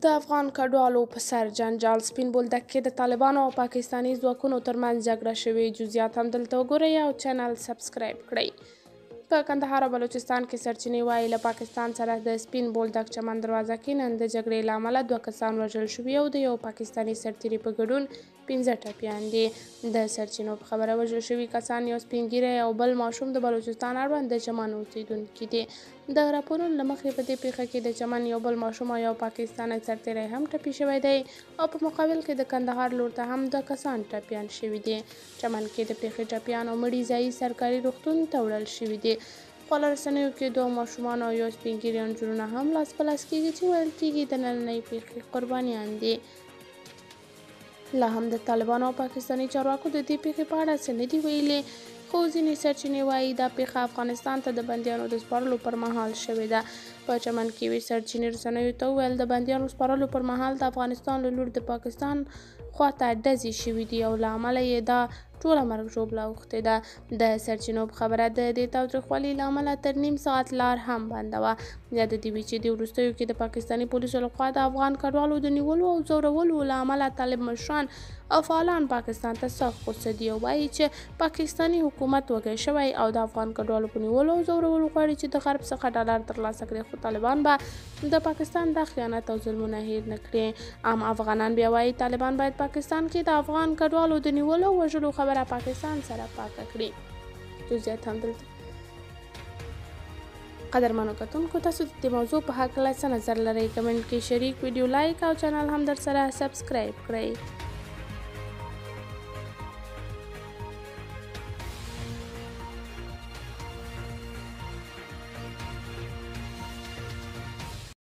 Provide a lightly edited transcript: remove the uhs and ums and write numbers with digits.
د افغان کډوالو په سر جنجال سپین بولدک کې د طالبانو او پاکستاني ځواکونو ترمنځ جګړه شوې. جزئیات هم دلته وګورئ او چینل سبسکرایب کړئ. په کندهار او بلوچستان کې سرچینې وایي له پاکستان سره د سپین بولدک چمن دروازه کې نن د جګړې له امله 2 کسان وژل شوي او د یو پاکستاني سرتیري په ګډون 15 ټپیان دي. د سرچینو په خبره وژل شوي کسان یو سپین ږیری او بل ماشوم د بلوچستان اړوند د چمن اوسیدونکي دي. د راپورونو له مخې په دې پیښه کې د چمن یو بل ماشوم او یو پاکستاني سرتیری هم ټپي شوی دی او په مقابل کې د کندهار لور ته هم 2 کسان ټپیان شوي دي. چمن کې د پیښې ټپیان او مړي ځایي سرکاري روغتون ته وړل شوي دي. خواله رسنیو کې 2 ماشومان او یو سپین ږیري نجونې هم لاس په لاس کېږي چې ویل کېږي د نننۍ پیښې قربانیان دي. لا هم د طالبانو او پاکستاني چارواکو د دې پیښې په اړه څه نه دي ویلي، خو ځینې سرچینې وایي دا پیښه افغانستان ته د بندیانو د سپارلو پر مهال شوې ده. په چمن کې یوې سرچینې رسنیو ته وویل د بندیانو سپارلو پر مهال د افغانستان له لوري د پاکستان خواته ډزې شوي دي او له امله یې دا ټوله مرګ ژوبله اوښتې ده. د سرچینو په خبره د دې تاوتریخوالي له امله تر نیم ساعت لار هم بنده وه. یا د دې وی چې د وروستیو کې د پاکستاني پولیسو لخوا د افغان کډوالو د نیولو او ځورولو له امله طالب مشران او فعالان پاکستان ته سخت غوسه دي او وایي چې پاکستاني حکومت وږی شوی او د افغان کډوالو په نیولو او ځورولو غواړي چې د غرب څخه ډالر ترلاسه کړي، خو طالبان به د پاکستان دا خیانت او ظلمونه هیر نه کړي. عام افغانان بیا وایي طالبان باید پاکستان کې د افغان کډوالو د نیولو او وژلو خبره پاکستان سره پاکه کړي. جزئیات هم دلته. قدرمنو کتونکو، تاسو د دې موضوع په هکله څه نظر لرئ؟ کمنټ کې شریک، ویډیو لایک او چینل هم در سره سبسکرایب کړئ.